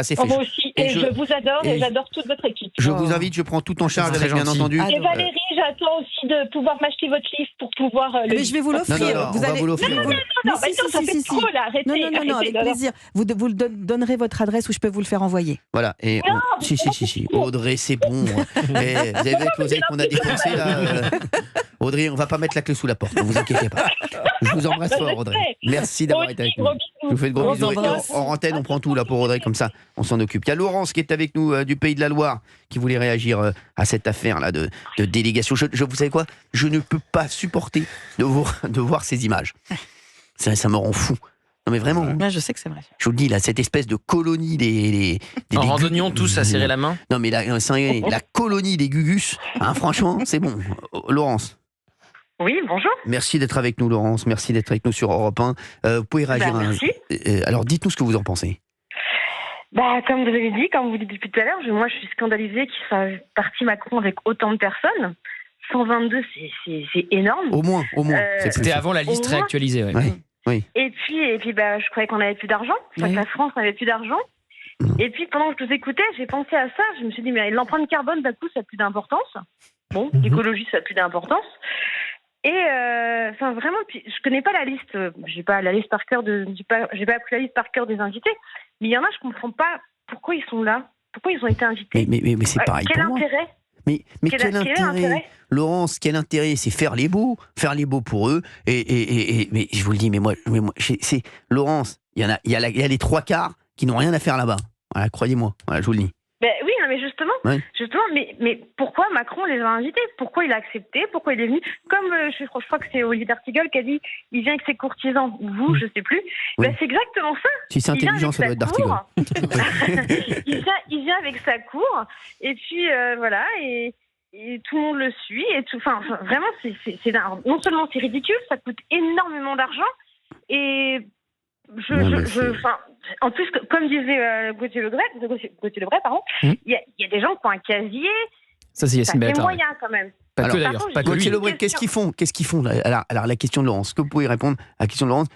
C'est fait. Moi aussi, et je vous adore et j'adore toute votre équipe. Je vous invite, je prends tout en charge avec, bien entendu. Et Valérie, j'attends aussi de pouvoir m'acheter votre livre pour pouvoir Mais je vais vous l'offrir. On va vous l'offrir. Non, ça fait trop là, arrêtez. Non, avec plaisir. Vous donnerez votre adresse où je peux vous le faire envoyer. Voilà. Et si. Audrey, c'est bon. Vous avez vu l'oseille qu'on a dépensé là Audrey, on va pas mettre la clé sous la porte, ne vous inquiétez pas. Je vous embrasse fort, Audrey. Merci d'avoir été avec nous. Je vous fais de gros bisous. En antenne, on prend tout là pour Audrey, comme ça, on s'en occupe. Il y a Laurence qui est avec nous du Pays de la Loire, qui voulait réagir à cette affaire-là de délégation. Vous savez quoi? Je ne peux pas supporter de voir ces images. Ça me rend fou. Non mais vraiment. Là, je sais que c'est vrai. Je vous le dis, là, cette espèce de colonie des en randonnion tous à serrer la main. Non mais la colonie des Gugus, franchement, c'est bon. Laurence. Oui, bonjour. Merci d'être avec nous, Laurence. Merci d'être avec nous sur Europe 1. Vous pouvez réagir. Merci. Alors, dites-nous ce que vous en pensez. Comme vous avez dit, comme vous dites depuis tout à l'heure, moi, je suis scandalisée qu'il soit parti Macron avec autant de personnes. 122, c'est énorme. Au moins. C'était avant la liste réactualisée. Ouais. Oui. Et puis, je croyais qu'on n'avait plus d'argent. Je croyais que la France n'avait plus d'argent. Et puis, pendant que je vous écoutais, j'ai pensé à ça. Je me suis dit, mais l'empreinte carbone, d'un coup, ça n'a plus d'importance. Bon, l'écologie, ça n'a plus d'importance. Et vraiment, je connais pas la liste. J'ai pas la liste par cœur j'ai pas appris la liste par cœur des invités. Mais il y en a, je comprends pas pourquoi ils sont là, pourquoi ils ont été invités. Mais c'est pareil quel pour intérêt moi. Mais quel intérêt, Laurence? Quel intérêt? C'est faire les beaux pour eux. Mais je vous le dis, mais moi, c'est Laurence. Il y a les trois quarts qui n'ont rien à faire là-bas. Voilà, croyez-moi. Voilà, je vous le dis. Oui, mais justement, mais pourquoi Macron les a invités? Pourquoi il a accepté? Pourquoi il est venu? Comme je crois que c'est Olivier D'Artigol qui a dit, il vient avec ses courtisans. Vous, je sais plus. Oui. C'est exactement ça. Si c'est intelligent, ça doit être D'Artigol. il vient avec sa cour, et puis voilà, et tout le monde le suit, et tout. Enfin, vraiment, non seulement c'est ridicule, ça coûte énormément d'argent, et en plus, comme disait Gauthier Lebret, il y a des gens qui ont un casier. Ça, c'est Yacine Bellatar. Des moyens quand même. Pas que d'ailleurs. Pas que lui. Gauthier Lebret, qu'est-ce qu'ils font alors, la question de Laurence. Est-ce que vous pouvez répondre à la question de Laurence?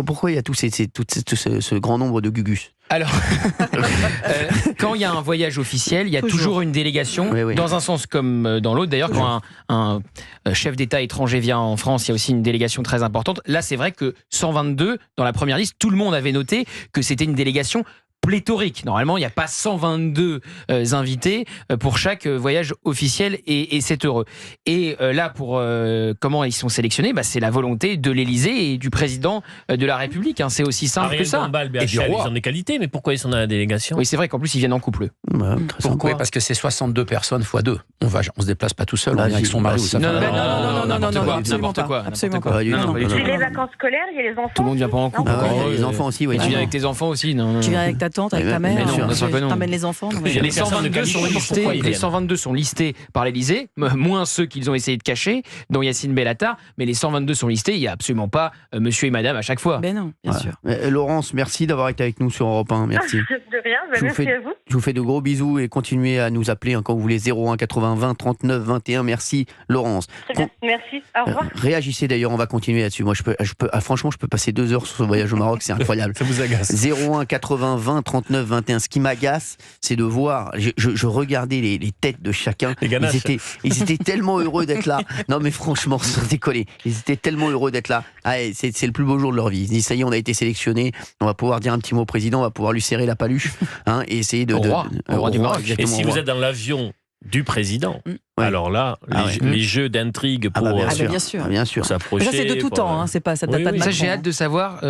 Pourquoi il y a tout ce grand nombre de Gugus? Alors, quand il y a un voyage officiel, il y a toujours une délégation, dans un sens comme dans l'autre. D'ailleurs, quand un chef d'État étranger vient en France, il y a aussi une délégation très importante. Là, c'est vrai que 122, dans la première liste, tout le monde avait noté que c'était une délégation pléthorique. Normalement, il n'y a pas 122 invités pour chaque voyage officiel et c'est heureux. Et là, pour comment ils sont sélectionnés, c'est la volonté de l'Élysée et du président de la République. C'est aussi simple que ça. Et du roi. Ils ont des qualités, mais pourquoi ils sont dans la délégation? Oui, c'est vrai qu'en plus, ils viennent en couple. Pourquoi? Parce que c'est 62 personnes x 2. On se déplace pas tout seul, on vient avec son mari ou sa femme. Non, n'importe quoi. C'est les vacances scolaires, il y a les enfants. Tout le monde vient pas en couple. Les enfants aussi, oui. Tu viens avec tes enfants aussi? Tu viens avec ta tante, avec ta mère, t'emmènes les enfants. Les 122 sont listés par l'Élysée, moins ceux qu'ils ont essayé de cacher, dont Yacine Bellatar, mais les 122 sont listés, il n'y a absolument pas monsieur et madame à chaque fois. Ben non, bien sûr. Laurence, merci d'avoir été avec nous sur Europe 1, merci. De rien, merci à vous. Je vous fais de gros bisous et continuez à nous appeler quand vous voulez, 01 80 20 39 21, merci Laurence. Très bien, merci, au revoir. Réagissez d'ailleurs, on va continuer là-dessus. Moi, franchement, je peux passer 2 heures sur ce voyage au Maroc, c'est incroyable. Ça vous agace. 01 80 20 20 39 21. Ce qui m'agace, c'est de voir, je regardais les têtes de chacun. Ils étaient tellement heureux d'être là. Non mais franchement, sans décoller, ils étaient tellement heureux d'être là. C'est le plus beau jour de leur vie. Ils disent ça y est, on a été sélectionnés, on va pouvoir dire un petit mot au président, on va pouvoir lui serrer la paluche, et essayer de... Au roi du Maroc. Et si vous êtes dans l'avion du président, alors là, les jeux d'intrigue pour bien sûr. s'approcher. Ça c'est de tout temps, ça date pas de maintenant. Ça j'ai hâte de savoir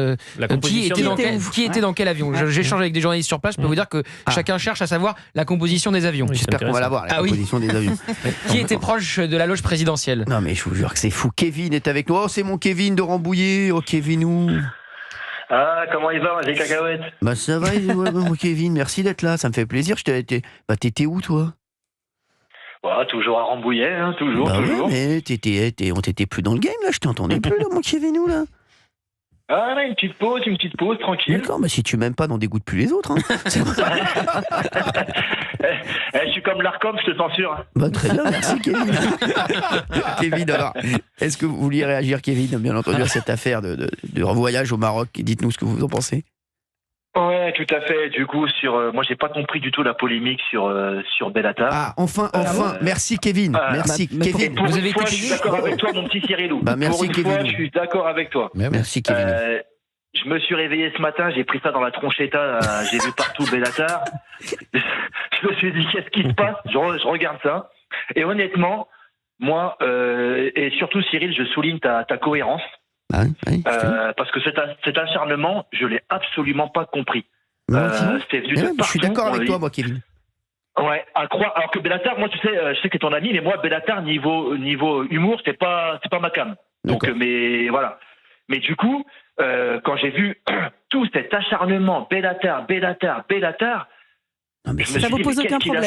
qui était dans quel avion. J'échange avec des journalistes sur place, je peux vous dire que chacun cherche à savoir la composition des avions. J'espère qu'on va la voir, la composition des avions. Qui était proche de la loge présidentielle? Non mais je vous jure que c'est fou. Kevin est avec nous. Oh, c'est mon Kevin de Rambouillet. Oh Kevinou. Ah, comment il va, les cacahuètes? Bah ça va, mon Kevin, merci d'être là, ça me fait plaisir. T'étais où toi? Toujours à Rambouillet, toujours. Ouais, mais on t'était plus dans le game là, je t'entendais plus là, mon Kevinou là. Ah là, une petite pause, tranquille. D'accord, mais si tu m'aimes pas, n'en dégoûte plus les autres. Je suis comme l'Arcom, je te censure. Bah, très bien, merci Kevin. Kevin, alors, est-ce que vous vouliez réagir, Kevin, bien entendu, à cette affaire de voyage au Maroc? Dites-nous ce que vous en pensez. Ouais, tout à fait. Du coup, moi, j'ai pas compris du tout la polémique sur Bellatar. Ah, enfin, merci Kevin. Merci Kevin. Vous avez écouté? Je suis d'accord avec toi, mon petit Cyrilou. Merci Kevin. Je suis d'accord avec toi. Merci Kevin. Je me suis réveillé ce matin, j'ai pris ça dans la tronchetta, j'ai vu partout Bellatar. Je me suis dit, qu'est-ce qui se passe? Je regarde ça. Et honnêtement, moi, et surtout Cyril, je souligne ta cohérence. Parce que cet acharnement, je l'ai absolument pas compris. C'est venu de partout. Je suis d'accord avec toi, moi, Kevin. Ouais, à croire. Alors que Bellatar, moi, tu sais, je sais que t'es ton ami, mais moi, Bellatar, niveau humour, c'est pas ma cam. Donc, mais voilà. Mais du coup, quand j'ai vu tout cet acharnement, Bellatar. Non, mais ça vous pose aucun problème.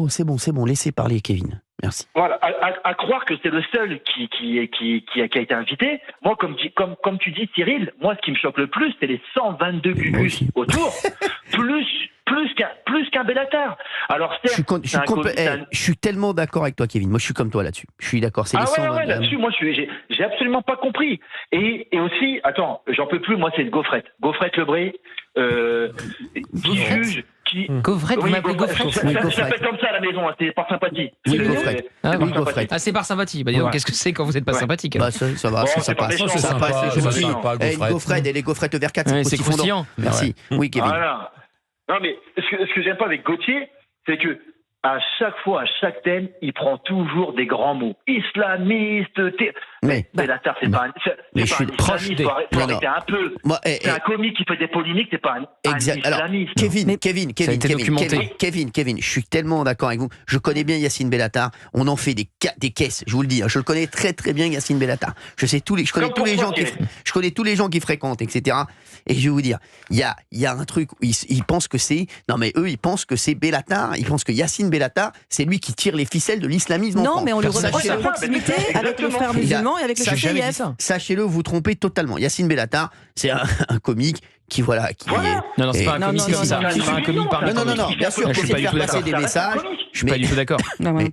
C'est bon, laissez parler, Kevin. Merci. Voilà, à croire que c'est le seul qui a été invité. Moi, comme tu dis, Cyril, moi, ce qui me choque le plus, c'est les 122 gugus autour, plus qu'un Bellatar. Alors, je suis tellement d'accord avec toi, Kevin. Moi, je suis comme toi là-dessus. Je suis d'accord. C'est là-dessus, moi, j'ai absolument pas compris. Et aussi, attends, j'en peux plus. Moi, c'est Gaufrette Lebré, qui juge. Gaufrette, vous m'appelez Gaufrette? Ça s'appelle comme ça à la maison, c'est par sympathie. Oui, Gaufrette. Ah, c'est par sympathie. Bah, dis donc, qu'est-ce que c'est quand vous n'êtes pas sympathique? Bah, ça va, ça passe. Une Gaufrette, et les Gaufrettes vers 4, c'est croustillant. Merci. Oui, Kevin. Voilà. Non, mais ce que j'aime pas avec Gauthier, c'est que à chaque fois, à chaque thème, il prend toujours des grands mots. Islamiste, Bellatar, c'est pas un islamiste, faut arrêter un peu. C'est un comique qui fait des polémiques, c'est pas un islamiste. Alors, Kevin, je suis tellement d'accord avec vous. Je connais bien Yacine Bellatar. On en fait des caisses, je vous le dis. Je le connais très très bien, Yacine Bellatar. Je connais tous les gens qui fréquentent, etc. Et je vais vous dire, il y a un truc où ils pensent que c'est... Non mais eux, ils pensent que c'est Bellatar. Ils pensent que Yacine Bellatar, c'est lui qui tire les ficelles de l'islamisme en France. Non, mais on lui reproche la proximité avec le frère musulman et avec le CCIF. Sachez-le, vous vous trompez totalement. Yacine Bellatar, c'est un comique qui est... Non, c'est pas un comique, c'est pas un comique par Non, bien sûr, je suis pas du tout d'accord. Des messages. Je suis pas du tout d'accord.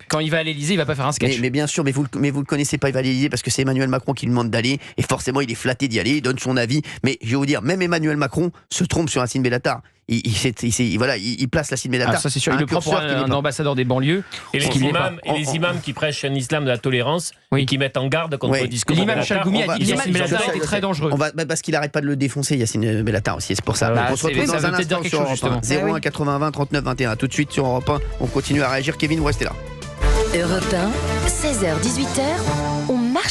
Quand il va à l'Élysée, il va pas faire un sketch. Mais bien sûr, mais vous le connaissez pas, il va à l'Élysée parce que c'est Emmanuel Macron qui lui demande d'aller, et forcément il est flatté d'y aller, il donne son avis. Mais je vais vous dire, même Emmanuel Macron se trompe sur Yacine Bellatar. Il place Yacine Bellatar. Ça c'est sûr, il le prend pour un ambassadeur des banlieues. Et les imams qui prêchent un islam de la tolérance et qui mettent en garde contre le discours de L'imam Chalgoumi a dit que Yacine Bellatar était très dangereux. Parce qu'il arrête pas de le défoncer, Yacine Bellatar aussi, c'est pour ça. On se retrouve dans un instant sur Europe 1. 01 80 20 39 21. Tout de suite sur Europe 1, on continue à réagir. Kevin, vous restez là. Europe 1, 16h-18h, on marche